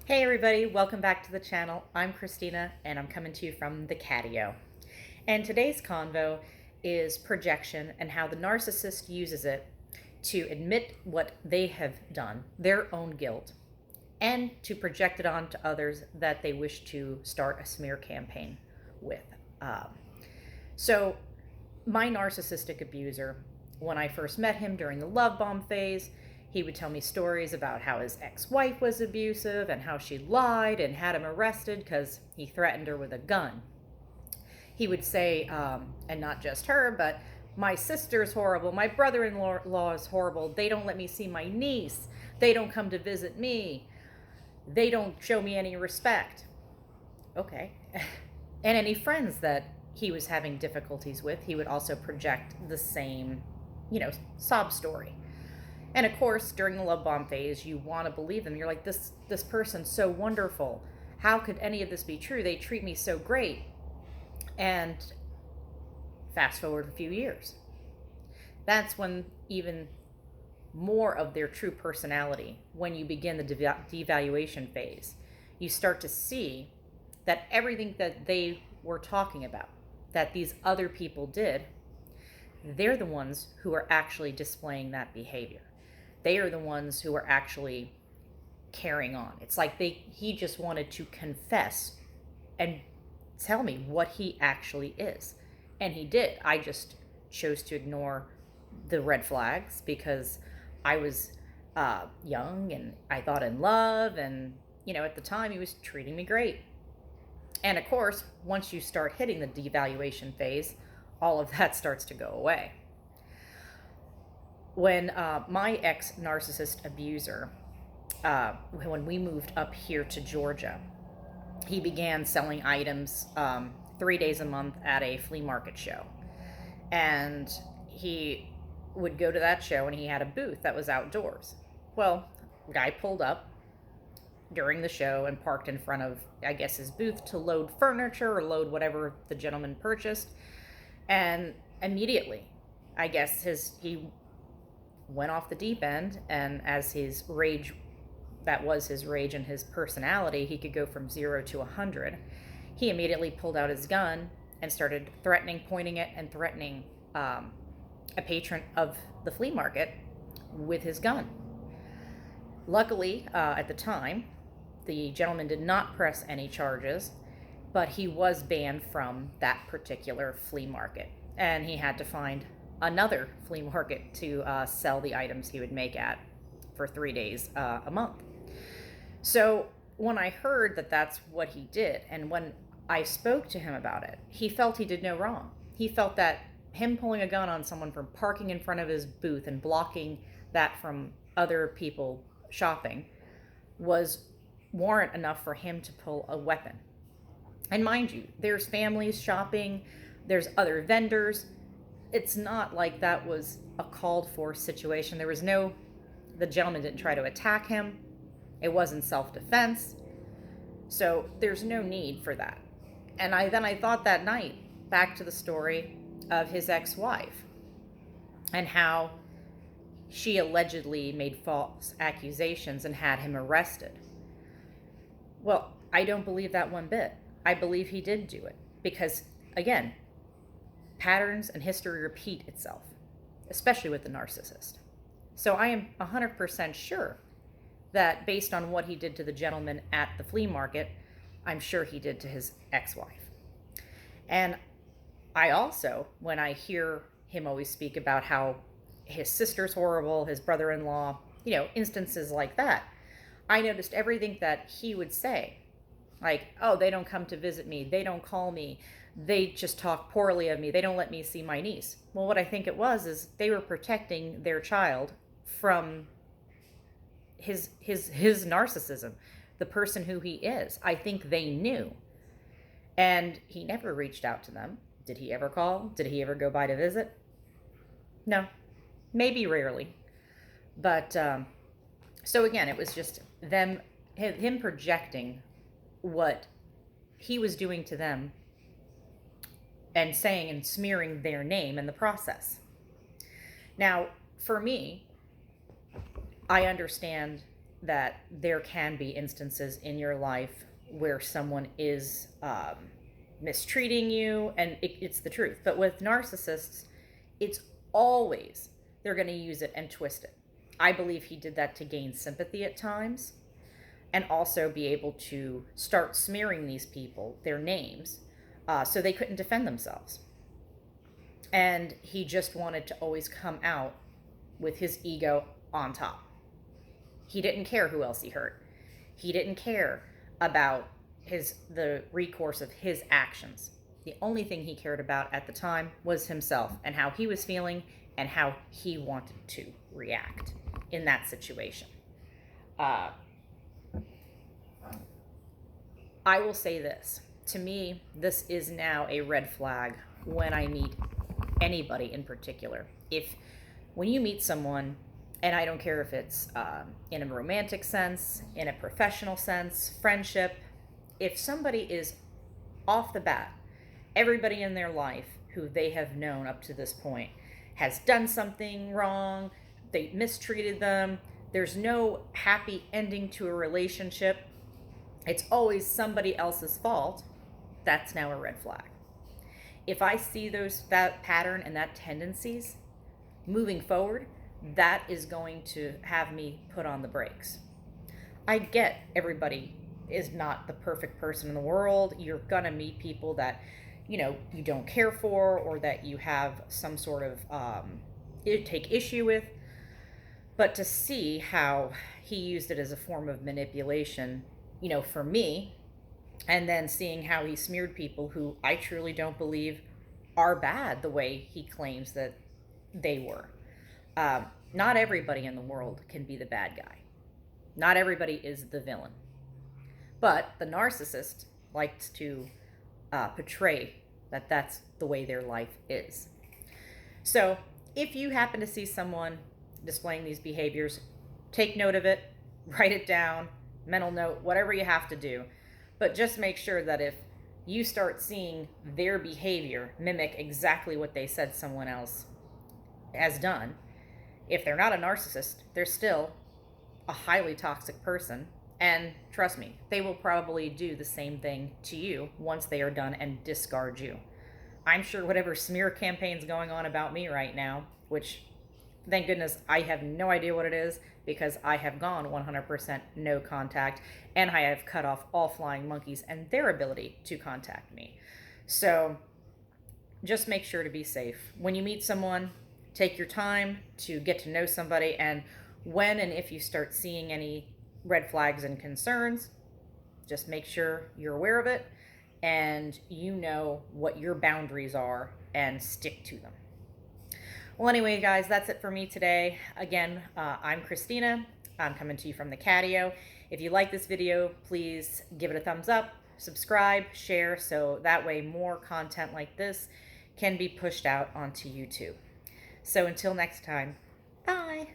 Hey everybody, welcome back to the channel. I'm Christina and I'm coming to you from the catio. And today's convo is projection and how the narcissist uses it to admit what they have done, their own guilt, and to project it onto others that they wish to start a smear campaign with. So my narcissistic abuser, when I first met him during the love bomb phase, he would tell me stories about how his ex-wife was abusive and how she lied and had him arrested because he threatened her with a gun. He would say, and not just her, but my sister's horrible, my brother-in-law is horrible, they don't let me see my niece, they don't come to visit me, they don't show me any respect. Okay. And any friends that he was having difficulties with, he would also project the same, sob story. And of course, during the love bomb phase, you want to believe them. You're like, this person's so wonderful. How could any of this be true? They treat me so great. And fast forward a few years. That's when even more of their true personality, when you begin the devaluation phase, you start to see that everything that they were talking about, that these other people did, they're the ones who are actually displaying that behavior. They are the ones who are actually carrying on. It's like he just wanted to confess and tell me what he actually is. And he did. I just chose to ignore the red flags because I was young and I thought in love. And, at the time he was treating me great. And of course, once you start hitting the devaluation phase, all of that starts to go away. When my ex-narcissist abuser, when we moved up here to Georgia, he began selling items 3 days a month at a flea market show. And he would go to that show and he had a booth that was outdoors. Well, a guy pulled up during the show and parked in front of, I guess, his booth to load furniture or load whatever the gentleman purchased. And immediately, I guess he went off the deep end, and as his rage, that was his rage and his personality, he could go from 0 to 100. He immediately pulled out his gun and started pointing it and threatening a patron of the flea market with his gun. Luckily, at the time, the gentleman did not press any charges, but he was banned from that particular flea market, and he had to find another flea market to sell the items he would make at for 3 days a month. So when I heard that that's what he did, and when I spoke to him about it, he felt he did no wrong. He felt that him pulling a gun on someone from parking in front of his booth and blocking that from other people shopping was warrant enough for him to pull a weapon. And mind you, there's families shopping, there's other vendors. It's not like that was a called for situation. The gentleman didn't try to attack him. It wasn't self-defense. So there's no need for that. And I thought that night back to the story of his ex-wife and how she allegedly made false accusations and had him arrested. Well, I don't believe that one bit. I believe he did do it because, again, patterns and history repeat itself, especially with the narcissist. So I am 100% sure that based on what he did to the gentleman at the flea market, I'm sure he did to his ex-wife. And I also, when I hear him always speak about how his sister's horrible, his brother-in-law, instances like that, I noticed everything that he would say. Like, oh, they don't come to visit me. They don't call me. They just talk poorly of me. They don't let me see my niece. Well, what I think it was is they were protecting their child from his narcissism, the person who he is. I think they knew. And he never reached out to them. Did he ever call? Did he ever go by to visit? No. Maybe rarely. But, so again, it was just him projecting what he was doing to them and saying and smearing their name in the process. Now, for me, I understand that there can be instances in your life where someone is mistreating you, and it's the truth. But with narcissists, it's always they're going to use it and twist it. I believe he did that to gain sympathy at times, and also be able to start smearing these people, their names, so they couldn't defend themselves. And he just wanted to always come out with his ego on top. He didn't care who else he hurt. He didn't care about the recourse of his actions. The only thing he cared about at the time was himself and how he was feeling and how he wanted to react in that situation. I will say this. To me, this is now a red flag when I meet anybody in particular. When you meet someone, and I don't care if it's in a romantic sense, in a professional sense, friendship, if somebody is off the bat, everybody in their life who they have known up to this point has done something wrong, they mistreated them, there's no happy ending to a relationship, it's always somebody else's fault, that's now a red flag. If I see that pattern and that tendencies moving forward, that is going to have me put on the brakes. I get everybody is not the perfect person in the world. You're gonna meet people that you don't care for, or that you have some sort of take issue with. But to see how he used it as a form of manipulation, for me, and then seeing how he smeared people who I truly don't believe are bad the way he claims that they were. Not everybody in the world can be the bad guy. Not everybody is the villain. But the narcissist likes to portray that that's the way their life is. So if you happen to see someone displaying these behaviors, take note of it, write it down, mental note, whatever you have to do. But just make sure that if you start seeing their behavior mimic exactly what they said someone else has done, if they're not a narcissist, they're still a highly toxic person. And trust me, they will probably do the same thing to you once they are done and discard you. I'm sure whatever smear campaign's going on about me right now, which thank goodness I have no idea what it is, because I have gone 100% no contact, and I have cut off all flying monkeys and their ability to contact me. So just make sure to be safe. When you meet someone, take your time to get to know somebody, and when and if you start seeing any red flags and concerns, just make sure you're aware of it and you know what your boundaries are and stick to them. Well, anyway, guys, that's it for me today. Again, I'm Christina. I'm coming to you from the catio. If you like this video, please give it a thumbs up, subscribe, share, so that way more content like this can be pushed out onto YouTube. So until next time, bye.